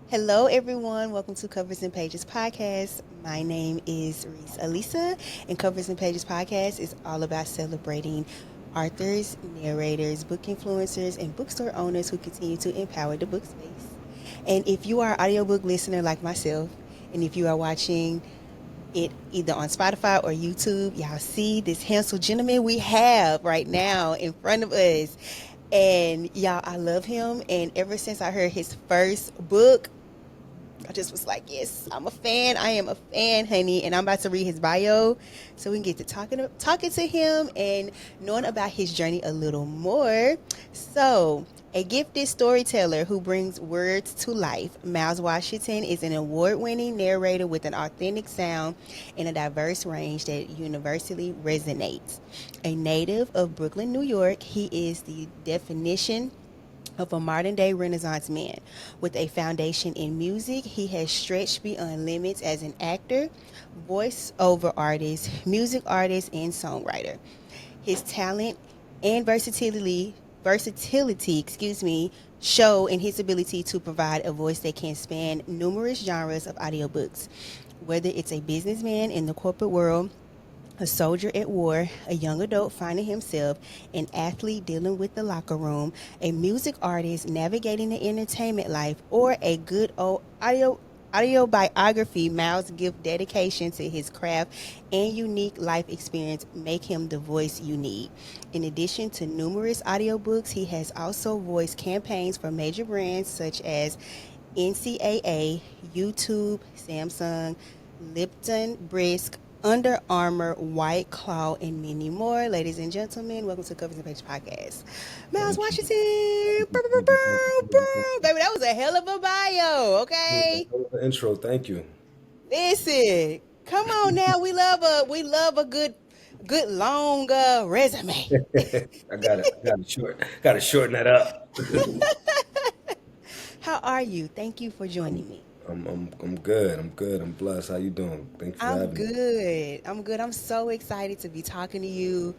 Hello, everyone. Welcome to Covers and Pages podcast. My name is Resealisa, and Covers and Pages podcast is all about celebrating authors, narrators, book influencers, and bookstore owners who continue to empower the book space. And if you are an audiobook listener like myself, and if you are watching it either on Spotify or YouTube, y'all see this handsome gentleman we have right now in front of us. And y'all, I love him. And ever since I heard his first book, I just was like, yes, I'm a fan. I am a fan, honey. And I'm about to read his bio so we can get to talking to him and knowing about his journey a little more. So, a gifted storyteller who brings words to life, Myles Washington is an award winning narrator with an authentic sound and a diverse range that universally resonates. A native of Brooklyn, New York, he is the definition of a modern day Renaissance man. With a foundation in music, he has stretched beyond limits as an actor, voiceover artist, music artist, and songwriter. His talent and versatility, show in his ability to provide a voice that can span numerous genres of audiobooks. Whether it's a businessman in the corporate world, a soldier at war, a young adult finding himself, an athlete dealing with the locker room, a music artist navigating the entertainment life, or a good old audio biography, Miles' gift dedication to his craft and unique life experience make him the voice you need. In addition to numerous audiobooks, he has also voiced campaigns for major brands such as NCAA, YouTube, Samsung, Lipton, Brisk, Under Armour, White Claw, and many more. Ladies and gentlemen, welcome to Covers and Page Podcast. Miles Thank Washington, brr, brr, brr, brr, brr. Baby, that was a hell of a bio. Okay, you. The intro, thank you. listen, come on now. We love a good long resume. Got to shorten that up. How are you? Thank you for I'm, joining me. I'm good. I'm good. I'm blessed. How you doing? Thanks for I'm having me. good. I'm good. I'm so excited to be talking to you.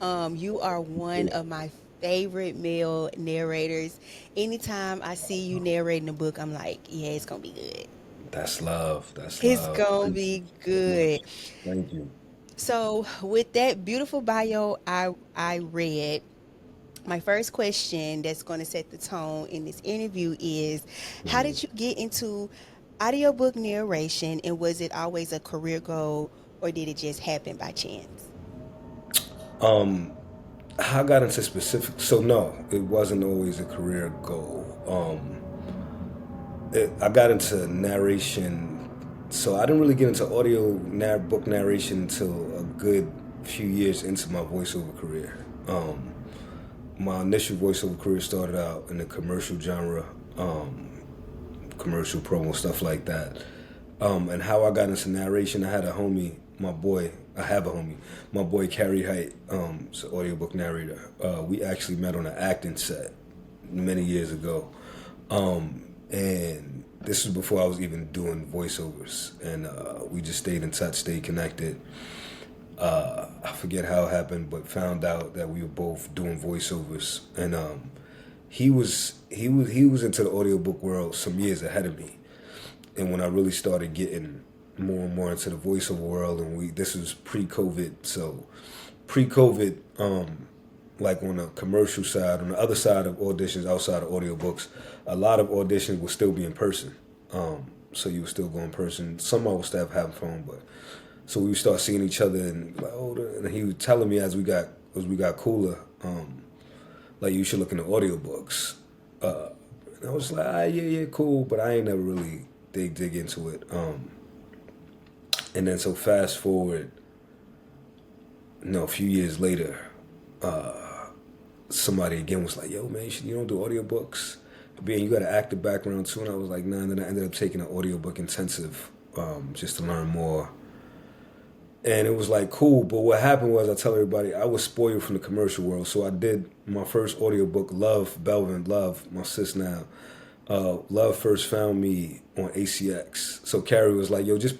You are one of my favorite male narrators. Anytime I see you narrating a book, I'm like, yeah, it's gonna be good. That's love. That's It's love. gonna Thank you be so good. much. Thank you. So, with that beautiful bio I read, my first question that's going to set the tone in this interview is, how Mhm. did you get into audiobook narration, and was it always a career goal, or did it just happen by chance? Um, I got into specific. So no, it wasn't always a career goal. I got into narration, so I didn't really get into book narration until a good few years into my voiceover career. My initial voiceover career started out in the commercial genre, commercial promo stuff like that. And how I got into narration, I had a homie, my boy. I have a homie, my boy Carrie Height. He's an audiobook narrator. We actually met on an acting set many years ago. And this was before I was even doing voiceovers, and we just stayed in touch, stayed connected. I forget how it happened, but found out that we were both doing voiceovers, and he was into the audiobook world some years ahead of me. And when I really started getting more and more into the voiceover world, and this was pre-COVID, so pre-COVID, like on the commercial side, on the other side of auditions outside of audiobooks, a lot of auditions will still be in person. So you would still go in person. Some of us still have phone, but so we would start seeing each other and like, oh, and he was telling me as we got cooler, like you should look into audiobooks. And I was like, yeah, yeah, cool, but I ain't never really dig into it. And then so fast forward, a few years later, somebody again was like, yo, man, you don't do audiobooks. Being you got an active background too, and I was like, nah. And then I ended up taking an audiobook intensive, just to learn more. And it was like cool, but what happened was I tell everybody I was spoiled from the commercial world. So I did my first audiobook, Love, Belvin, Love, my sis now. Love first found me on ACX. So Carrie was like, yo, he's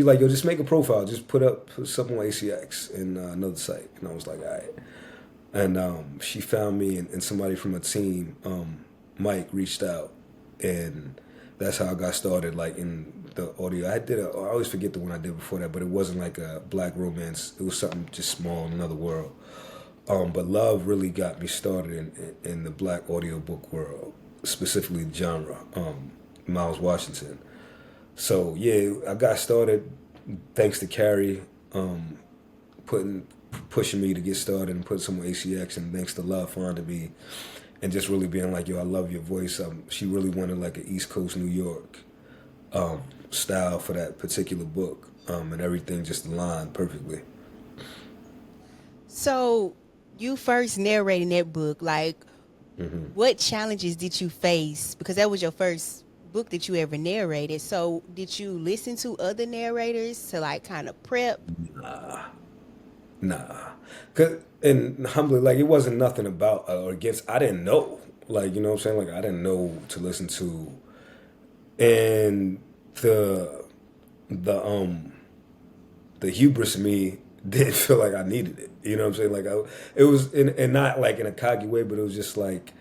like, yo, just make a profile, just put something on ACX and another site. And I was like, all right. And she found me, and somebody from a team, Mike, reached out, and That's how I got started, like in the audio. I always forget the one I did before that, but it wasn't like a black romance. It was something just small, in another world. But love really got me started in the black audiobook world, specifically the genre. Myles Washington. So yeah, I got started thanks to Carrie, putting pushing me to get started and put some ACX, and thanks to Love finding me and just really being like, yo, I love your voice. She really wanted like an East Coast New York style for that particular book, and everything just aligned perfectly. So, you first narrating that book, like, what challenges did you face? Because that was your first book that you ever narrated. So, did you listen to other narrators to like kind of prep? Nah, and humbly, like it wasn't nothing about or against. I didn't know, like you know what I'm saying. Like I didn't know to listen to, and the the hubris in me didn't feel like I needed it. You know what I'm saying? Like it was, and not like in a cocky way, but it was just like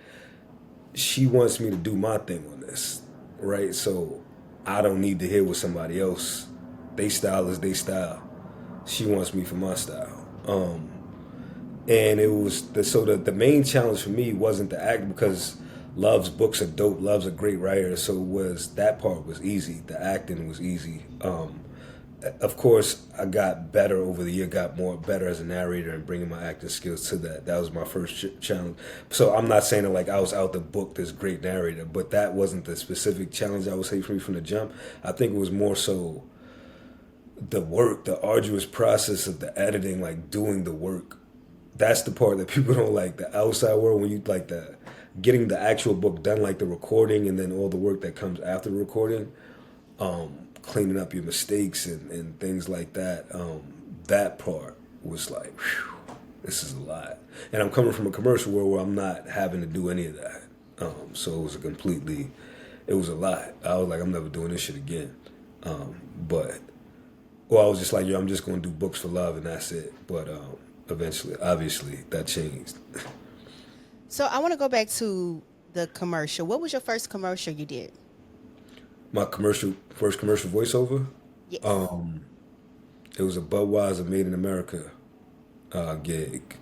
she wants me to do my thing on this, right? So I don't need to hear what somebody else. They style is they style. She wants me for my style. And it was the main challenge for me wasn't the act because Love's books are dope. Love's a great writer, so that part was easy. The acting was easy. Of course, I got better over the year, got more better as a narrator and bringing my acting skills to that. That was my first challenge. So I'm not saying that like I was out to book this great narrator, but that wasn't the specific challenge I would say for me from the jump. I think it was more so the work, the arduous process of the editing, like doing the work. That's the part that people don't like. The outside world, when you like the getting the actual book done, like the recording and then all the work that comes after the recording, cleaning up your mistakes and things like that. That part was like, whew, this is a lot. And I'm coming from a commercial world where I'm not having to do any of that. So it was a lot. I was like, I'm never doing this shit again. But I was just like, yo, I'm just going to do books for love and that's it. But eventually, obviously, that changed. So, I want to go back to the commercial. What was your first commercial you did? My first commercial voiceover, Yes. it was a Budweiser Made in America gig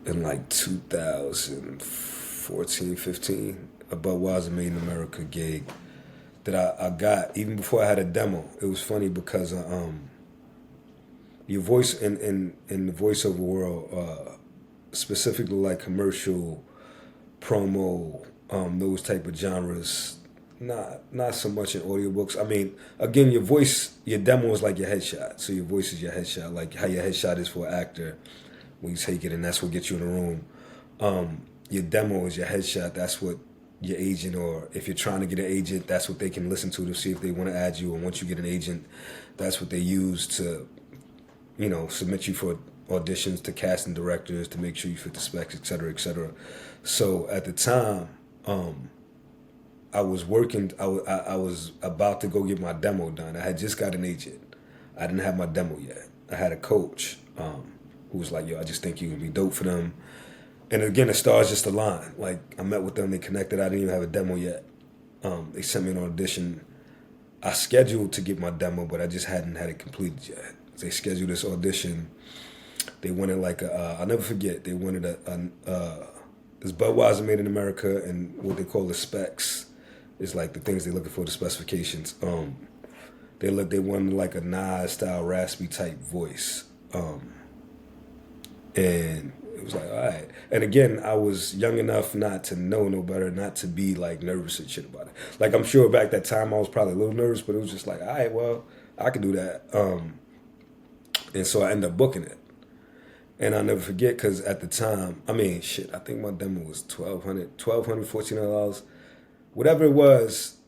in like 2014, 15. A Budweiser Made in America gig that I got even before I had a demo. It was funny because your voice in the voiceover world, specifically like commercial, promo, those type of genres. Not so much in audiobooks. I mean, again, your demo is like your headshot. So your voice is your headshot, like how your headshot is for an actor when you take it, and that's what gets you in the room. Your demo is your headshot. That's what your agent, or if you're trying to get an agent, that's what they can listen to see if they want to add you. And once you get an agent, that's what they use to, submit you for auditions to casting directors to make sure you fit the specs, et cetera, et cetera. So at the time, I was working. I was about to go get my demo done. I had just got an agent. I didn't have my demo yet. I had a coach who was like, "Yo, I just think you would be dope for them." And again, the stars just aligned. Like I met with them, they connected. I didn't even have a demo yet. They sent me an audition. I scheduled to get my demo, but I just hadn't had it completed yet. They scheduled this audition. They wanted like I'll never forget. They wanted this Budweiser Made in America and what they call the specs is like the things they're looking for, the specifications. They wanted like a Nas style raspy type voice, and it was like all right. And again, I was young enough not to know no better, not to be like nervous and shit about it. Like I'm sure back that time I was probably a little nervous, but it was just like all right, well I could do that. And so I ended up booking it. And I'll never forget because at the time, I mean, shit, I think my demo was $1,200, $1,400. Whatever it was,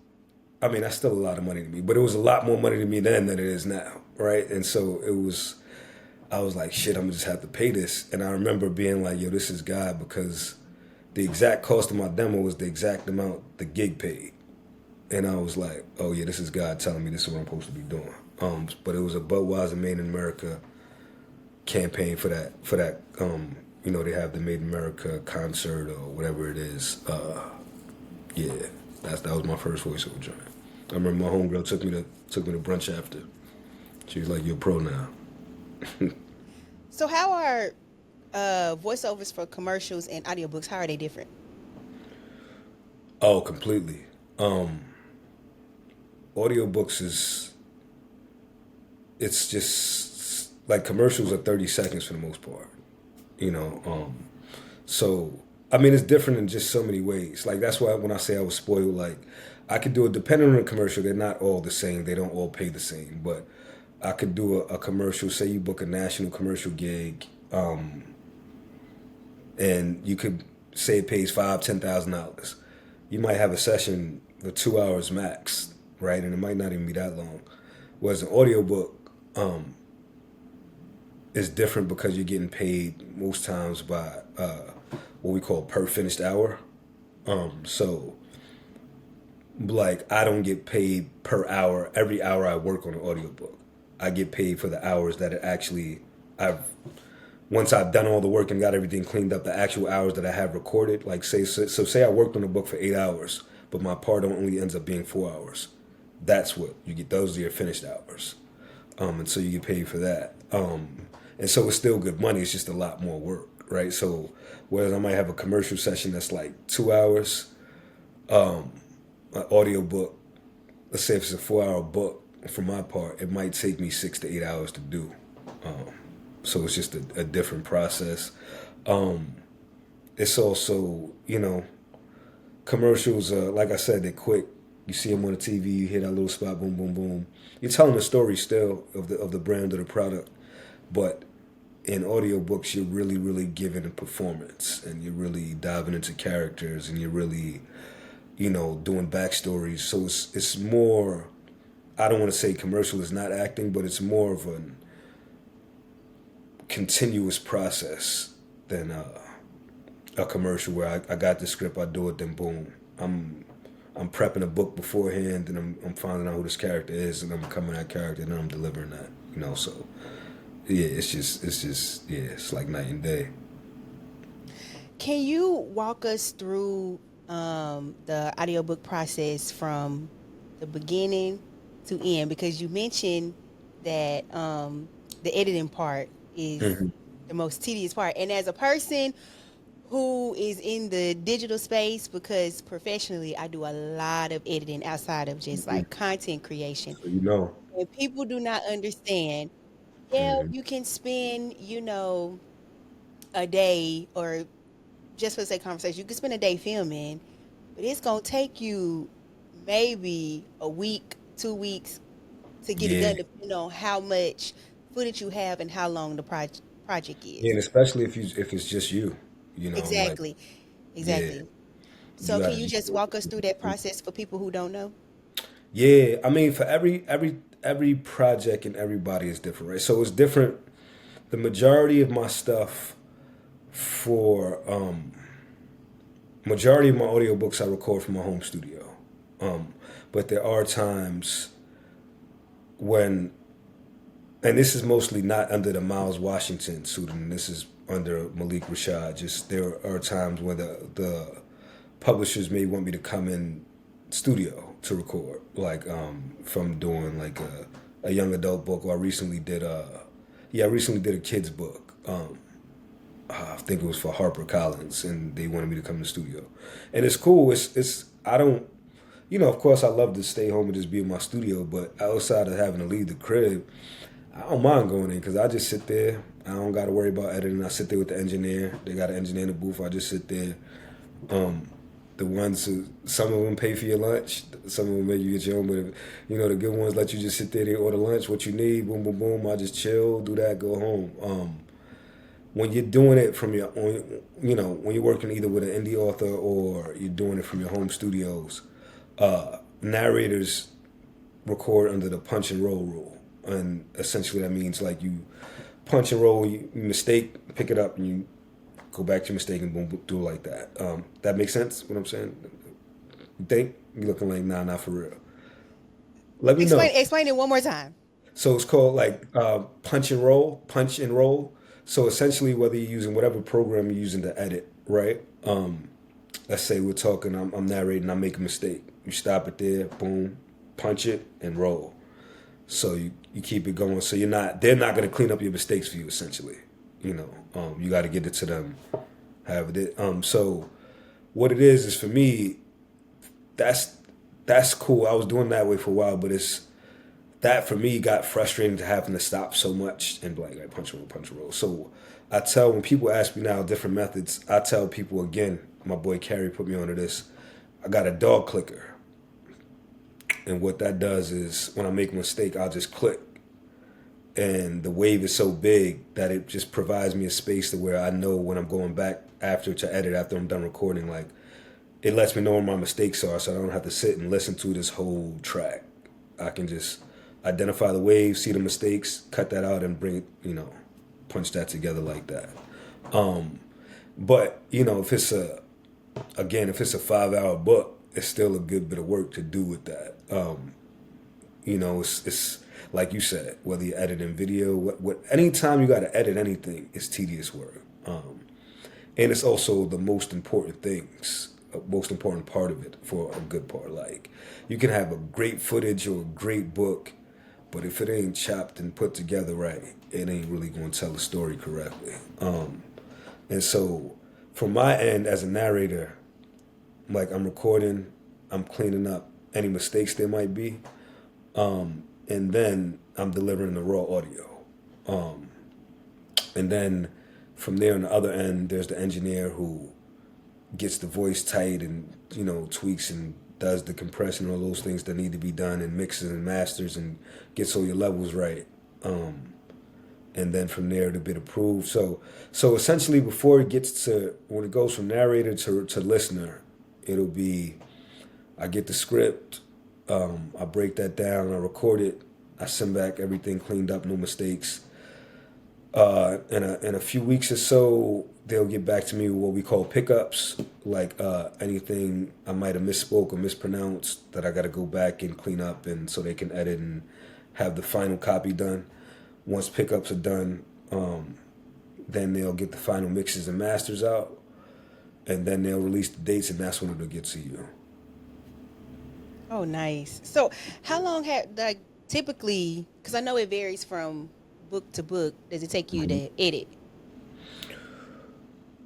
I mean, that's still a lot of money to me, but it was a lot more money to me then than it is now, right? And so I was like, shit, I'm gonna just have to pay this. And I remember being like, yo, this is God because the exact cost of my demo was the exact amount the gig paid. And I was like, oh yeah, this is God telling me this is what I'm supposed to be doing. But it was a Budweiser Made in America campaign for that they have the Made in America concert or whatever it is. Yeah. That was my first voiceover joint. I remember my homegirl took me to brunch after. She was like, "You're a pro now." So how are voiceovers for commercials and audiobooks, how are they different? Oh, completely. Audiobooks is it's just like commercials are 30 seconds for the most part. You know, so I mean it's different in just so many ways. Like that's why when I say I was spoiled, like I could do it depending on the commercial. They're not all the same. They don't all pay the same. But I could do a commercial. Say you book a national commercial gig, and you could say it pays $5,000, $10,000. You might have a session for 2 hours max, right? And it might not even be that long. Whereas an audiobook is different because you're getting paid most times by what we call per finished hour. So like I don't get paid per hour every hour I work on an audiobook. I get paid for the hours that it actually I've once I've done all the work and got everything cleaned up, the actual hours that I have recorded, like say I worked on a book for 8 hours, but my part only ends up being 4 hours. That's what you get. Those are your finished hours, and so you get paid for that. And so it's still good money. It's just a lot more work, right? So whereas I might have a commercial session that's like 2 hours, an audio book, let's say if it's a 4 hour book, for my part, it might take me 6 to 8 hours to do. So it's just a different process. It's also, commercials, like I said, they're quick. You see them on the TV, you hear that little spot, boom, boom, boom. You're telling the story still of the brand or the product, but in audiobooks, you're really, really giving a performance, and you're really diving into characters, and you're really, doing backstories. So it's more. I don't want to say commercial is not acting, but it's more of a continuous process than a commercial where I got the script, I do it, then boom. I'm prepping a book beforehand, and I'm finding out who this character is, and I'm becoming that character, and then I'm delivering that. So yeah, it's like night and day. Can you walk us through the audiobook process from the beginning to end? Because you mentioned that the editing part is Hmm. the most tedious part. And as a person who is in the digital space, because professionally I do a lot of editing outside of just Hmm. like content creation, So you know. and people do not understand, yeah, Hmm. you can spend, a day, or just for the sake of conversation, you can spend a day filming, but it's gonna take you maybe a week, 2 weeks to get it Yeah, done, depending on how much footage you have and how long the project yeah, is. and especially if it's just you, like Exactly, yeah, exactly. you So can gotta you be just careful. walk us through that process for people who don't know? Yeah, I mean, for every project and everybody is different, right? So it's different. The majority of my stuff for majority of my audiobooks I record from my home studio. Um, but there are times when, and this is mostly not under the Myles Washington pseudonym. This is under Malik Rashad. Just there are times when the publishers may want me to come in studio to record, like from doing like a young adult book, or I recently did a kids book. I think it was for HarperCollins, and they wanted me to come to the studio, and it's cool. It's I don't, of course I love to stay home and just be in my studio, but outside of having to leave the crib, I don't mind going in because I just sit there. I don't got to worry about editing. I sit there with the engineer. They got an engineer in the booth. I just sit there. Um, the ones who, some of them pay for your lunch, some of them make you get your own, but if, the good ones let you just sit there, they order lunch, what you need, boom, boom, boom. I just chill, do that, go home. When you're doing it from your own, when you're working either with an indie author or you're doing it from your home studios, narrators record under the punch and roll rule. And essentially that means like you punch and roll, you mistake, pick it up, and you go back to your mistake and boom, do it like that. That makes sense, what I'm saying? You think? You're looking like, nah, not for real. Let me know. Explain it one more time. So it's called like punch and roll, punch and roll. So essentially, whether you're using whatever program you're using to edit, right? let's say we're talking, I'm narrating, I make a mistake. You stop it there, boom, punch it, and roll. So you keep it going. So they're not going to clean up your mistakes for you, essentially. You got to get it to them. So what it is for me, that's cool. I was doing that way for a while, but that for me got frustrating to having to stop so much and be like punch and roll. So I tell, when people ask me now different methods, I tell people again, my boy Carrie put me onto this. I got a dog clicker. And what that does is when I make a mistake, I'll just click. And the wave is so big that it just provides me a space to where I know when I'm going back after to edit, after I'm done recording, like it lets me know where my mistakes are, so I don't have to sit and listen to this whole track. I can just identify the wave, see the mistakes, cut that out, and bring it, punch that together like that. But if it's a 5-hour book, it's still a good bit of work to do with that. It's like you said, whether you're editing video, anytime you got to edit anything, it's tedious work. And it's also the most important part of it for a good part. Like, you can have a great footage or a great book, but if it ain't chopped and put together right, it ain't really going to tell the story correctly. And so, from my end as a narrator, like I'm recording, I'm cleaning up any mistakes there might be, and then I'm delivering the raw audio. And then from there on the other end, there's the engineer who gets the voice tight and, tweaks and does the compression, all those things that need to be done, and mixes and masters and gets all your levels right. And then from there to be approved. So essentially before it gets to, when it goes from narrator to listener, it'll be, I get the script, I break that down, I record it, I send back everything cleaned up, no mistakes. In a few weeks or so, they'll get back to me with what we call pickups, like anything I might have misspoke or mispronounced that I got to go back and clean up, and so they can edit and have the final copy done. Once pickups are done, then they'll get the final mixes and masters out, and then they'll release the dates, and that's when it'll get to you. Oh, nice. So, how long typically? Because I know it varies from book to book. Does it take you to edit?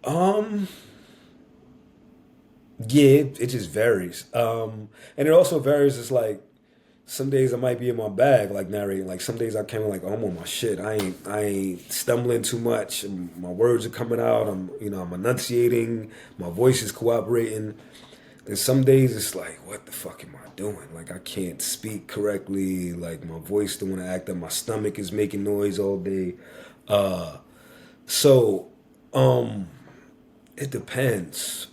Yeah, it just varies. And it also varies. It's like some days I might be in my bag, like narrating. Like some days I came in like, oh, I'm on my shit. I ain't stumbling too much. My words are coming out. I'm enunciating. My voice is cooperating. And some days it's like, what the fuck am I doing? Like I can't speak correctly. Like my voice don't want to act up. My stomach is making noise all day. So, it depends.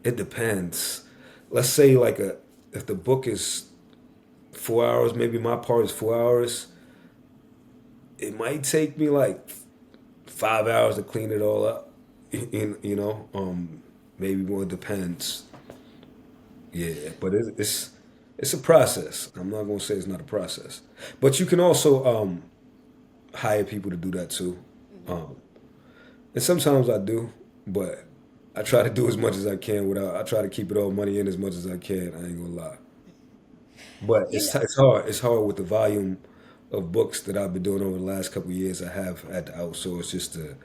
It depends. Let's say if the book is 4 hours, maybe my part is 4 hours. It might take me like 5 hours to clean it all up. Maybe more. It depends. Yeah, but it's a process. I'm not gonna say it's not a process, but you can also hire people to do that too. And sometimes I do, but I try to do as much as I can without. I try to keep it all money in as much as I can. I ain't gonna lie. But You know, it's hard. It's hard with the volume of books that I've been doing over the last couple of years. I have had to outsource just to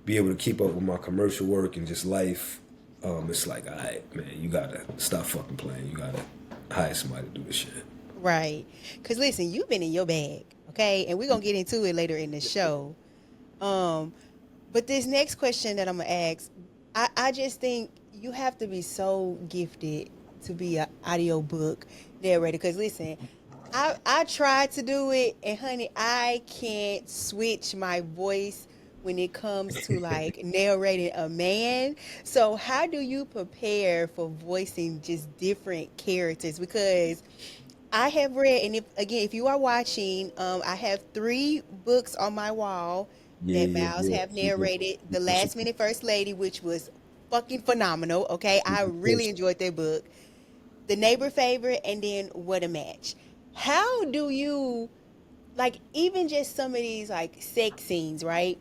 be able to keep up with my commercial work and just life. It's like, all right, man, you gotta stop fucking playing. You gotta hire somebody to do this shit. right? Because listen, you've been in your bag, okay, and we're gonna get into it later in the show. Um, but this next question that I'm gonna ask, I just think you have to be so gifted to be an audiobook narrator. Because listen, I tried to do it, and honey, I can't switch my voice when it comes to like narrating a man. So how do you prepare for voicing just different characters? Because I have read, and if you are watching, I have 3 books on my wall Yeah, that yeah, Myles yeah. have Yeah. narrated. The You Last Minute First Lady, which was fucking phenomenal. Okay, I really supposed enjoyed that book. The Neighbor Favorite, and then What a Match. How do you like even just some of these like sex scenes, right?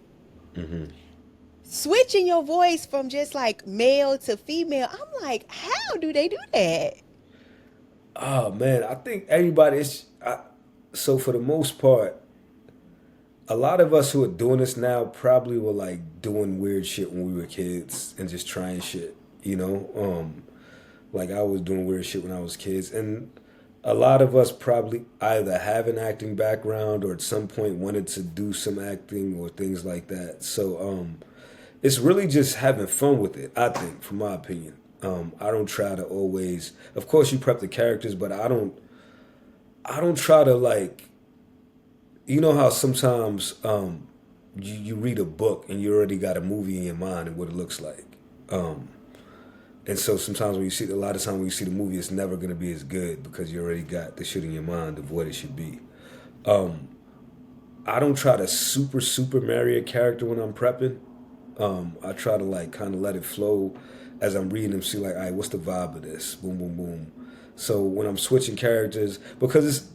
switching your voice from just like male to female. I'm like, how do they do that? Oh man, I think everybody is. So for the most part, a lot of us who are doing this now probably were like doing weird shit when we were kids and just trying shit. You know, like I was doing weird shit when I was kids, and a lot of us probably either have an acting background or at some point wanted to do some acting or things like that. So it's really just having fun with it. I think, from my opinion. I don't try to always. Of course, you prep the characters, but I don't. I don't try to like. You know how sometimes you read a book and you already got a movie in your mind and what it looks like. Um, and so sometimes when you see, a lot of times when you see the movie, it's never going to be as good because you already got the shit in your mind of what it should be. I don't try to super marry a character when I'm prepping. I try to like kind of let it flow as I'm reading them, see like, all right, what's the vibe of this? Boom, boom, boom. So when I'm switching characters, because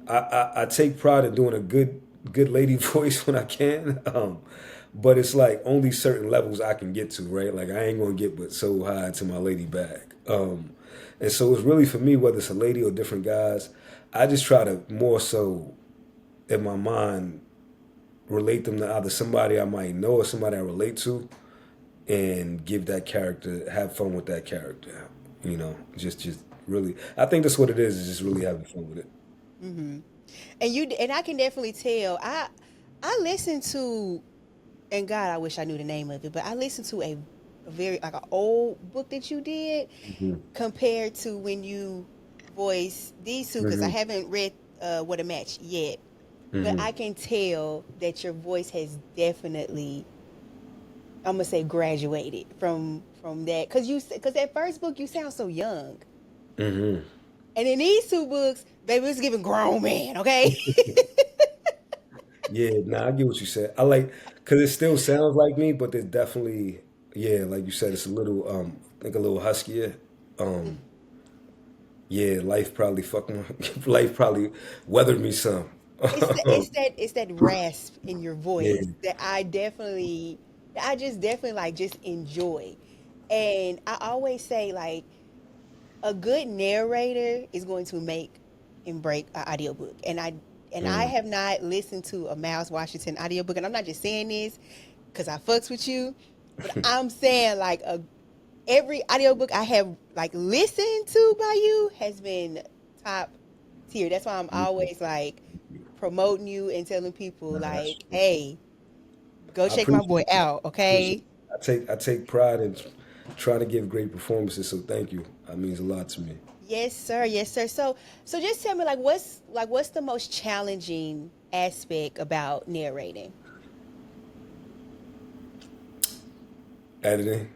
I take pride in doing a good lady voice when I can, but it's like only certain levels I can get to, right? Like I ain't gonna get but so high to my lady bag, and so it's really for me whether it's a lady or different guys. I just try to more so in my mind relate them to either somebody I might know or somebody I relate to, and give that character, have fun with that character. You know, just really. I think that's what it is just really having fun with it. And I can definitely tell. I listen to, and God, I wish I knew the name of it, but I listened to a very like an old book that you did Hmm. compared to when you voice these two because I Hmm. haven't read What a Match yet, but Hmm. I can tell that your voice has definitely, I'm gonna say, graduated from that because that first book you sound so young, Hmm. and in these two books, baby, it's giving grown man. Okay. Yeah, nah, I get what you said. I like because it still sounds like me, but there's definitely, yeah, like you said, it's a little, I think a little huskier. Um, yeah, life probably fucking, life probably weathered me some. It's that rasp in your Yeah. voice that I just definitely like just enjoy. And I always say like a good narrator is going to make and break an audiobook. And I Mm. have not listened to a Myles Washington audiobook, and I'm not just saying this because I fucks with you, but I'm saying like every audiobook I have like listened to by you has been top tier. That's why I'm always like promoting you and telling people Nah, that's like, true. hey, go I check my appreciate boy it. out, Appreciate okay? it. I take pride in trying to give great performances, so thank you. That means a lot to me. Yes, sir. Yes, sir. So just tell me like what's the most challenging aspect about narrating? Editing.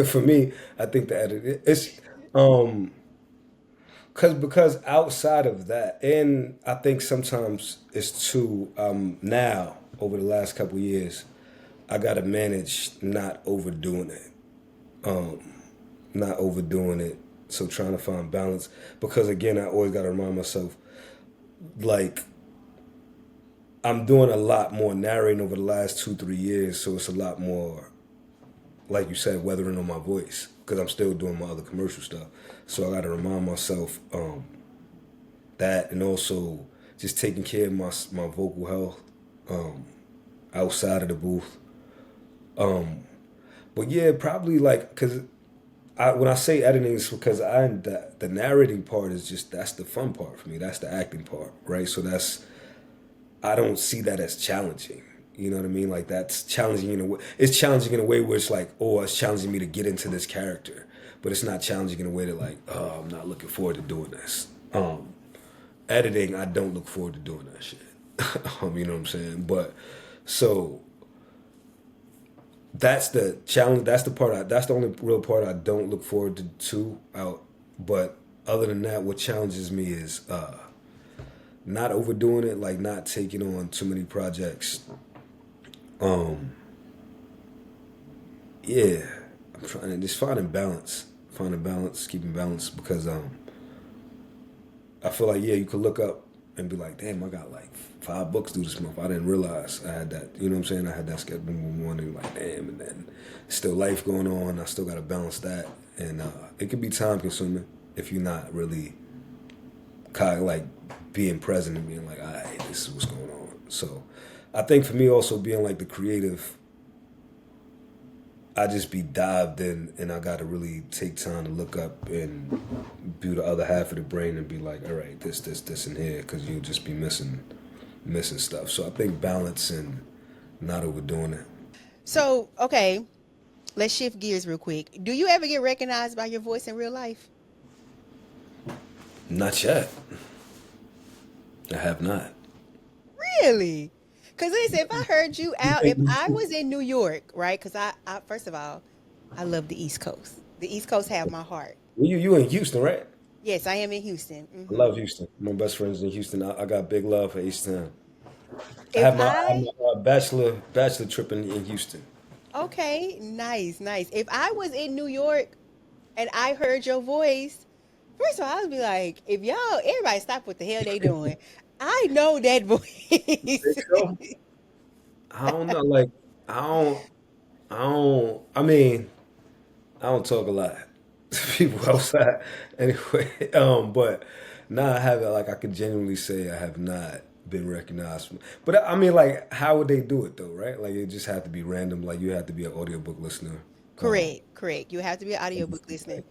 For me, I think the editing it's um because outside of that, and I think sometimes it's too now over the last couple of years, I gotta manage not overdoing it, not overdoing it. So trying to find balance because again, I always gotta remind myself like I'm doing a lot more narrating over the last 2 3 years, so it's a lot more like you said, weathering on my voice because I'm still doing my other commercial stuff. So I got to remind myself that, and also just taking care of my vocal health outside of the booth. But yeah, probably like because when I say editing, it's because the narrating part is just that's the fun part for me. That's the acting part, right? So that's I don't see that as challenging. You know what I mean? Like that's challenging in a way. It's challenging in a way where it's like, oh, it's challenging me to get into this character, but it's not challenging in a way that like, oh, I'm not looking forward to doing this. Editing, I don't look forward to doing that shit. You know what I'm saying? But so that's the challenge. That's the part. That's the only real part I don't look forward to out. But other than that, what challenges me is not overdoing it, like not taking on too many projects. Yeah, I'm trying to just finding balance, keeping balance because I feel like yeah, you could look up. and be like, damn, I got like 5 books due this month. I didn't realize I had that. You know what I'm saying? I had that schedule morning, like, damn, and then still life going on. I still got to balance that. And it can be time consuming if you're not really kind of like being present and being like, all right, this is what's going on. So I think for me also being like the creative, I just be dived in, and I got to really take time to look up and do the other half of the brain and be like, all right, this, and here, because you'll just be missing stuff. So I think balance and not overdoing it. So, okay, let's shift gears real quick. Do you ever get recognized by your voice in real life? Not yet. I have not. Really? Because listen, if I heard you out, if I was in New York, right? Because I first of all, I love the East Coast. The East Coast have my heart. Well, you in Houston, right? Yes, I am in Houston. I love Houston. My best friends in Houston. I got big love for H-Town. I If have I, my bachelor trip in Houston. okay, nice, nice. If I was in New York and I heard your voice, first of all, I would be like, if y'all, everybody stop what the hell they doing. I know that voice. So, I don't know. Like I don't. I mean, I don't talk a lot to people outside anyway. But now I have it. Like I can genuinely say I have not been recognized. But I mean, like, how would they do it though? Right? Like it just have to be random. Like you have to be an audiobook listener. Correct, correct. You have to be an audiobook listener.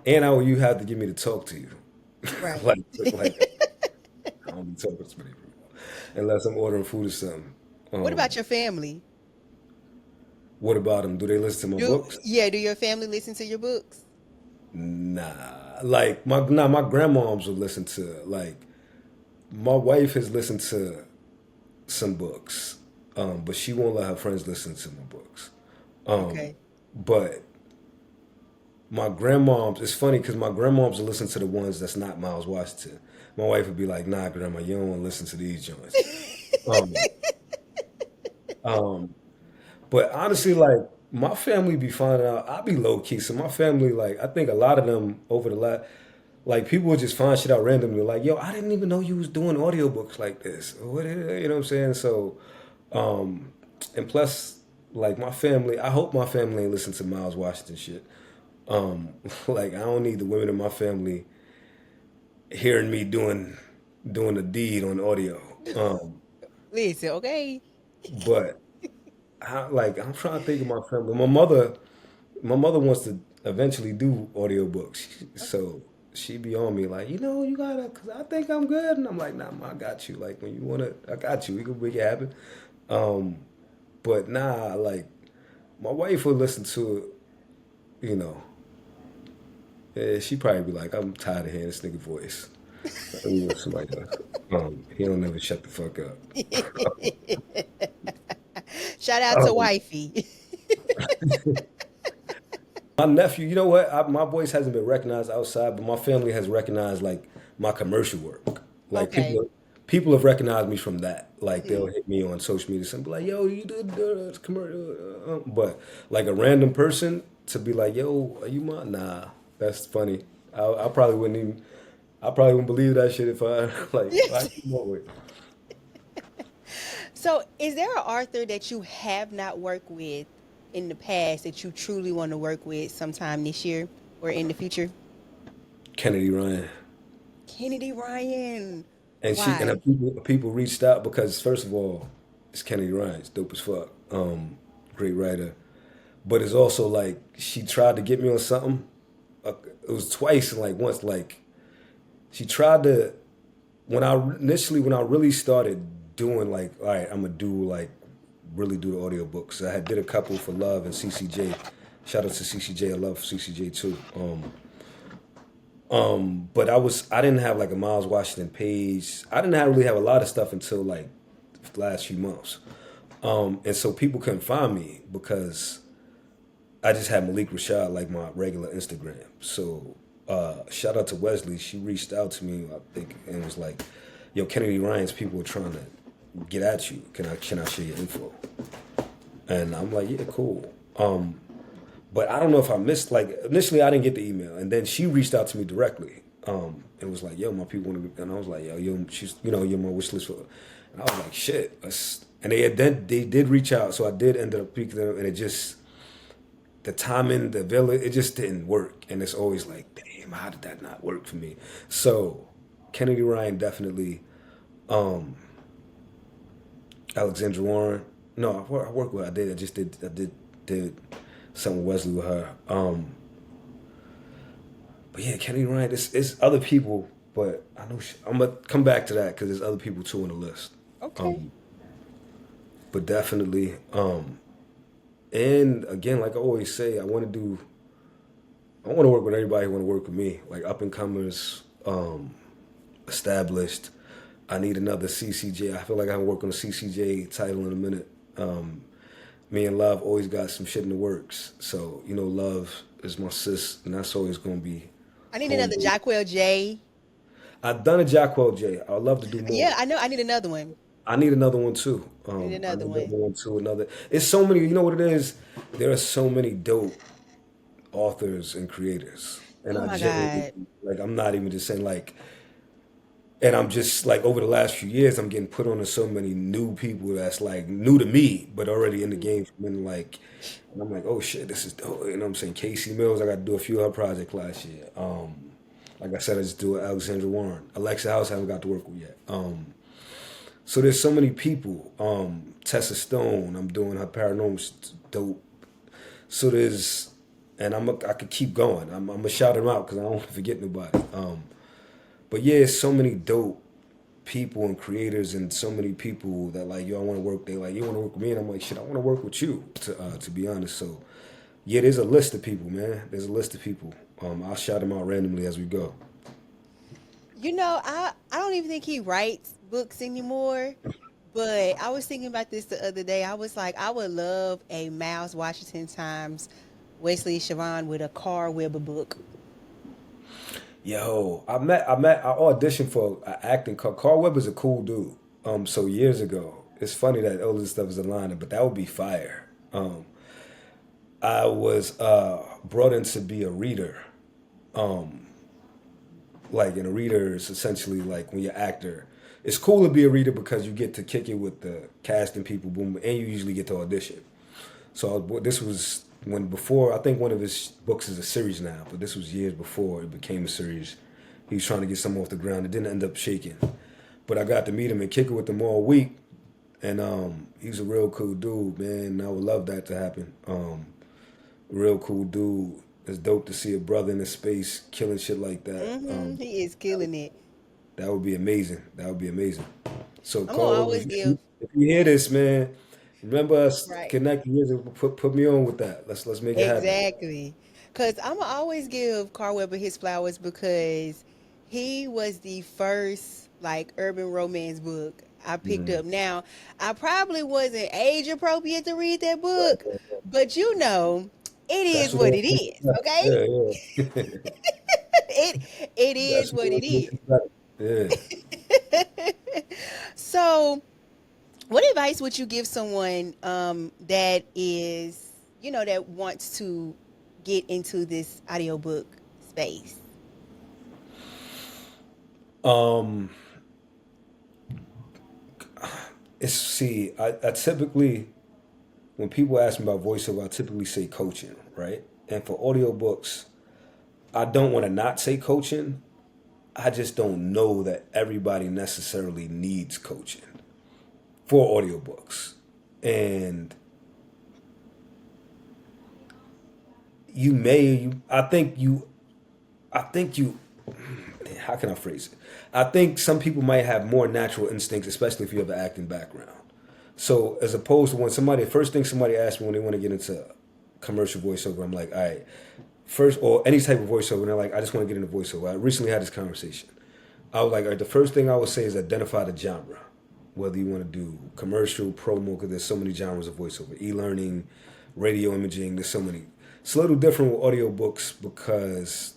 And you have to get me to talk to you. Right. like I don't be talking to many people unless I'm ordering food or something. What Um, about your family? what about them? Do they listen to my Do books? yeah, do your family listen to your books? Nah, like my grandmoms will listen to, like, my wife has listened to some books, but she won't let her friends listen to my books. Um, Okay. but my grandmoms, it's funny because my grandmoms will listen to the ones that's not Miles Washington. My wife would be like, nah, grandma, you don't want to listen to these joints. Um, um, but honestly, like, my family be finding out, I be low key. So my family, like, I think a lot of them over the last, like, people would just find shit out randomly. Like, yo, I didn't even know you was doing audiobooks like this. You know what I'm saying? So, and plus, like, my family, I hope my family ain't listen to Miles Washington shit. Um, like, I don't need the women in my family hearing me doing a deed on audio. Listen, okay. But I'm trying to think of my family. My mother wants to eventually do audiobooks, so she be on me like, you gotta, cause I think I'm good, and I'm like, nah, ma, I got you. Like when you wanna, I got you. We can make it happen. Um, but nah, like my wife will listen to it. Yeah, she probably be like, I'm tired of hearing this nigga voice. Somebody else. He don't never shut the fuck up. Shout out to Um, wifey. My nephew, you know what? My voice hasn't been recognized outside, but my family has recognized like my commercial work. Like Okay. people have recognized me from that. Like they'll Mhm. hit me on social media and be like, "Yo, you did the commercial." But like a random person to be like, "Yo, are you my?" Nah, that's funny. I probably wouldn't even. I probably wouldn't believe that shit if I like. I come up with. So, is there an author that you have not worked with in the past that you truly want to work with sometime this year or in the future? Kennedy Ryan. Kennedy Ryan. And Why? people reached out because first of all, it's Kennedy Ryan. It's dope as fuck. Great writer. But it's also like she tried to get me on something. It was twice and like once. Like she tried to when I really started doing like, all right, I'm gonna do like really do the audiobooks. I had did a couple for Love and CCJ. Shout out to CCJ. I love CCJ too. But I didn't have like a Miles Washington page. I didn't really have a lot of stuff until like the last few months. And so people couldn't find me because I just had Malik Rashad like my regular Instagram. So shout out to Wesley. She reached out to me, I think, and was like, "Yo, Kennedy Ryan's people are trying to get at you. Can I share your info?" And I'm like, "Yeah, cool." But I don't know if I missed, like, initially I didn't get the email, and then she reached out to me directly, It was like, yo, my people want to, and I was like, yo, she's, you're my wish list for. And I was like, shit. And they did reach out, so I did end up picking them, and it just the timing, the village, it just didn't work. And it's always like, damn, how did that not work for me? So Kennedy Ryan definitely, Alexandra Warren. No, I work with. I did something with Wesley with her. But yeah, Kennedy Ryan. It's other people, but I know I'm gonna come back to that because there's other people too on the list. Okay. Um, but definitely, and again, like I always say, I want to work with everybody who want to work with me, like up and comers, established. I need another CCJ. I feel like I haven't worked on a CCJ title in a minute. Me and Love always got some shit in the works. So, Love is my sis, and that's always going to be I need another homie. Jackwell J. I've done a Jackwell J. I'd love to do Yeah, more. I know. I need another one. I need another one too. I need I another need another one. one too. It's so many. You know what it is? There are so many dope authors and creators, and Oh I my genuinely God. like. I'm not even just saying like. And I'm just like over the last few years, I'm getting put on to so many new people that's like new to me, but already in the game from in like, and I'm like, oh shit, this is dope. You know what I'm saying? Casey Mills, I got to do a few of her projects last year. Like I said, I just do it. Alexandra Warren, Alexa House, I haven't got to work with yet. So there's so many people. Tessa Stone, I'm doing her paranormal dope. So there's, and I could keep going. I'm gonna shout them out because I don't want to forget nobody. But yeah, it's so many dope people and creators and so many people that like, yo, I want to work. They like, you want to work with me? And I'm like, shit, I want to work with you, to be honest. So yeah, there's a list of people, man. There's a list of people. I'll shout them out randomly as we go. I don't even think he writes books anymore. But I was thinking about this the other day. I was like, I would love a Miles Washington times Wesley Siobhan with a Carl Weber book. Yo, I auditioned for an acting. Carl Weber's a cool dude. So years ago, it's funny that all this stuff is aligning, but that would be fire. I was brought in to be a reader. Like, and a reader is essentially like when you're an actor. It's cool to be a reader because you get to kick it with the casting people, boom, and you usually get to audition. So this was when before I think one of his books is a series now, but this was years before it became a series. He was trying to get something off the ground. It didn't end up shaking, but I got to meet him and kick it with him all week, and he's a real cool dude, man. I would love that to happen. Real cool dude. It's dope to see a brother in the space killing shit like that. He is killing it. That would be amazing. That would be amazing. So I'm gonna Carl, always give if you hear this, man, remember us right. connecting years ago. Put me on with that. Let's make it happen. Exactly. Because I'm going to always give Carl Weber his flowers because he was the first, like, urban romance book I picked Mhm. up. Now, I probably wasn't age appropriate to read that Right, book, right, right. but it That's is what what it it makes is, it better. okay? Yeah, yeah. It is That's what what it makes is. it better. Yeah. So, what advice would you give someone that is, that wants to get into this audiobook space? Um, I typically when people ask me about voiceover, I typically say coaching, right? And for audiobooks, I don't want to not say coaching. I just don't know that everybody necessarily needs coaching for audiobooks. And you may you I think you how can I phrase it? I think some people might have more natural instincts, especially if you have an acting background. So as opposed to when first thing somebody asks me when they want to get into commercial voiceover, I'm like, all right, first or any type of voiceover, and they're like, I just want to get into voiceover. I recently had this conversation. I was like, all right, the first thing I would say is identify the genre. Whether you want to do commercial, promo, because there's so many genres of voiceover, e-learning, radio imaging, there's so many. It's a little different with audiobooks because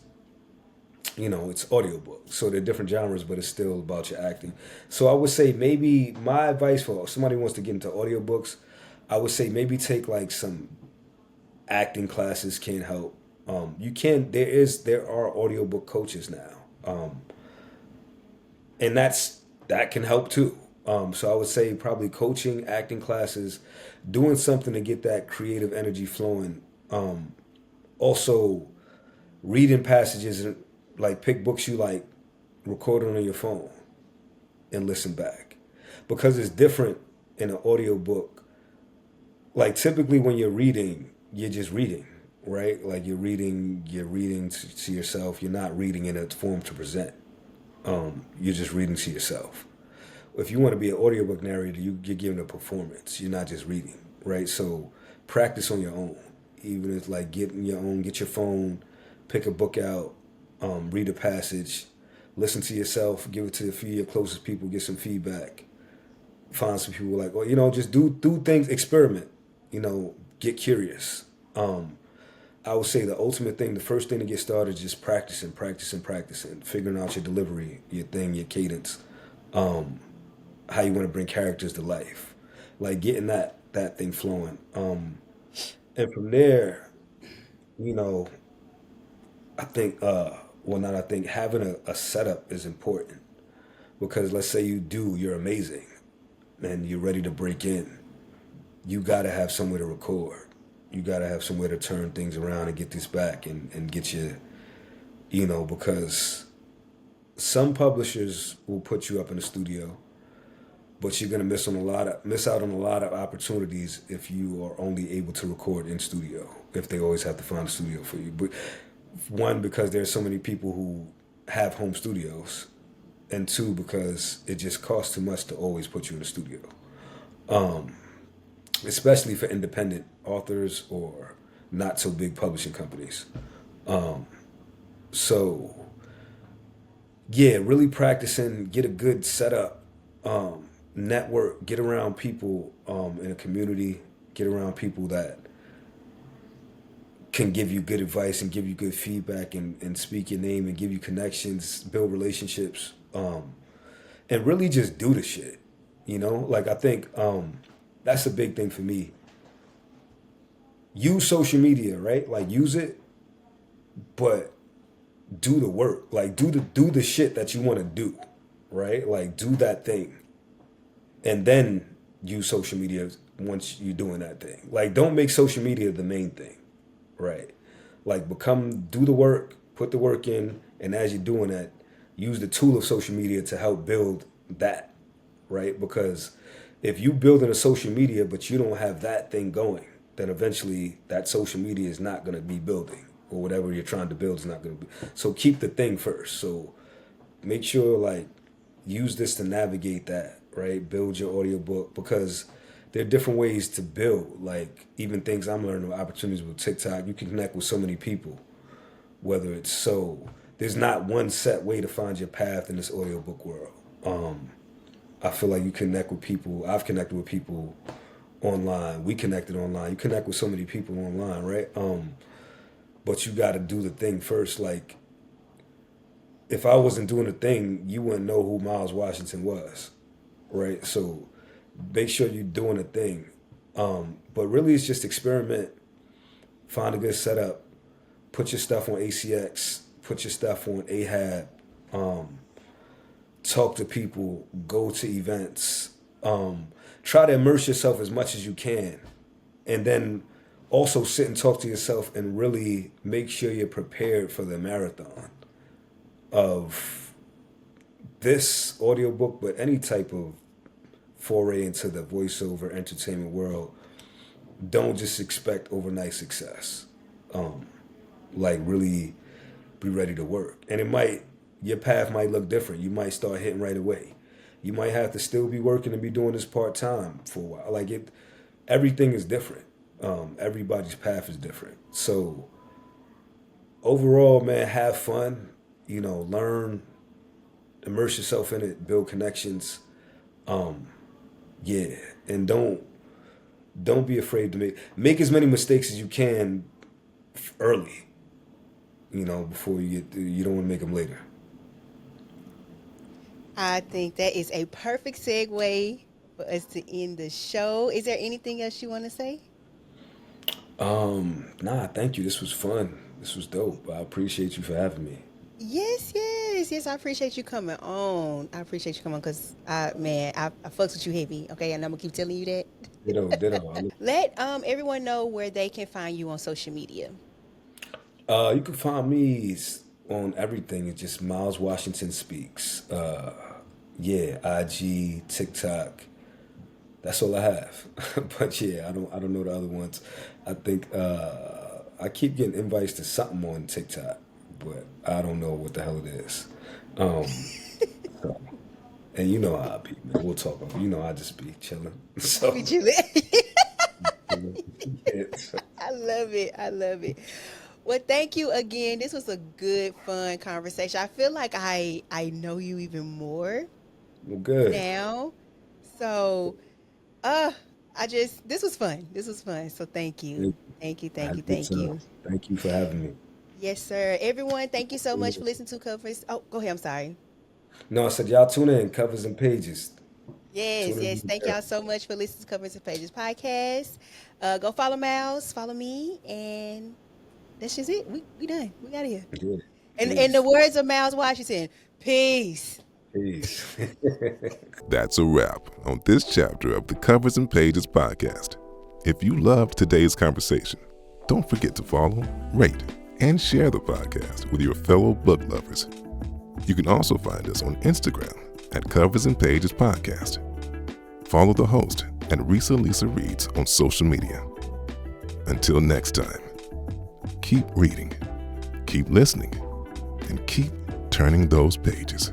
it's audiobook. So they're different genres, but it's still about your acting. So I would say maybe my advice for somebody who wants to get into audiobooks, I would say maybe take like some acting classes can help. You can there are audiobook coaches now. And that can help too. So I would say probably coaching, acting classes, doing something to get that creative energy flowing. Also, reading passages and like pick books you like, record it on your phone, and listen back, because it's different in an audio book. Like typically when you're reading, you're just reading, right? Like you're reading to yourself. You're not reading in a form to present. You're just reading to yourself. If you want to be an audiobook narrator, you're giving a performance. You're not just reading, right? So practice on your own. Even if like get your phone, pick a book out, read a passage, listen to yourself, give it to a few of your closest people, get some feedback, find some people like, well, just do things, experiment, get curious. I would say the ultimate thing, the first thing to get started is just practicing, figuring out your delivery, your thing, your cadence, how you want to bring characters to life, like getting that thing flowing. And from there, you know, I think, well, not I think, having a setup is important, because let's say you're amazing and you're ready to break in, you got to have somewhere to record. You got to have somewhere to turn things around and get this back and get because some publishers will put you up in the studio, but you're gonna miss out on a lot of opportunities if you are only able to record in studio. If they always have to find a studio for you, but one, because there's so many people who have home studios, and two, because it just costs too much to always put you in a studio, especially for independent authors or not so big publishing companies. So yeah, really practicing, get a good setup, network, get around people in a community, get around people that can give you good advice and give you good feedback and speak your name and give you connections, build relationships, and really just do the shit. Like I think that's a big thing for me. Use social media, right? Like use it, but do the work. Like do the shit that you want to do, right? Like do that thing, and then use social media once you're doing that thing. Like don't make social media the main thing, right? Like do the work, put the work in, and as you're doing that, use the tool of social media to help build that, right? Because if you building a social media but you don't have that thing going, then eventually that social media is not going to be building, or whatever you're trying to build is not going to be. So keep the thing first. So make sure like use this to navigate that, right? Build your audiobook, because there are different ways to build. Like even things I'm learning, opportunities with TikTok, you can connect with so many people, whether it's there's not one set way to find your path in this audiobook world. I feel like you connect with people. I've connected with people online. We connected online. You connect with so many people online, right? But you got to do the thing first. Like, if I wasn't doing the thing, you wouldn't know who Myles Washington was, right? So make sure you're doing the thing. But really, it's just experiment, find a good setup, put your stuff on ACX, put your stuff on Ahab, talk to people, go to events, try to immerse yourself as much as you can, and then also sit and talk to yourself and really make sure you're prepared for the marathon of this audiobook, but any type of foray into the voiceover entertainment world. Don't just expect overnight success. Like really be ready to work. And your path might look different. You might start hitting right away. You might have to still be working and be doing this part-time for a while. Like everything is different. Everybody's path is different. So overall, man, have fun, learn, immerse yourself in it, build connections. Yeah. And don't be afraid to make as many mistakes as you can early, before you don't want to make them later. I think that is a perfect segue for us to end the show. Is there anything else you want to say? Nah, thank you. This was fun. This was dope. I appreciate you for having me. Yes, yes. yes. I appreciate you coming on. I appreciate you coming on because I fucks with you heavy. Okay, and I'm gonna keep telling you that. Ditto, ditto. Let everyone know where they can find you on social media. You can find me on everything. It's just Myles Washington Speaks. Yeah, IG, TikTok. That's all I have. But yeah, I don't know the other ones. I think I keep getting invites to something on TikTok, but I don't know what the hell it is. So, and you know how I be, man. We'll talk about. You know, I just be chilling. So Be chilling. yeah, so, I love it. I love it. Well, thank you again. This was a good, fun conversation. I feel like I know you even more well, good. now. So, uh, this was fun. This was fun. So thank you. Thank Thank you. I Thank had you. a good Thank time. you. Thank you for having me. Yes, sir. Everyone, thank you so much for listening to Covers. Oh, go ahead. I'm sorry. No, I said y'all tune in, covers and pages. Yes, Tune in. yes. Thank y'all so much for listening to Covers and Pages podcast. Go follow Myles, follow me, and that's just it. We done. We out of here. Yeah. And in the Peace. words of Myles Washington, peace. Peace. That's a wrap on this chapter of the Covers and Pages podcast. If you loved today's conversation, don't forget to follow, rate, and share the podcast with your fellow book lovers. You can also find us on Instagram at Covers and Pages Podcast. Follow the host at resealisareads on social media. Until next time, keep reading, keep listening, and keep turning those pages.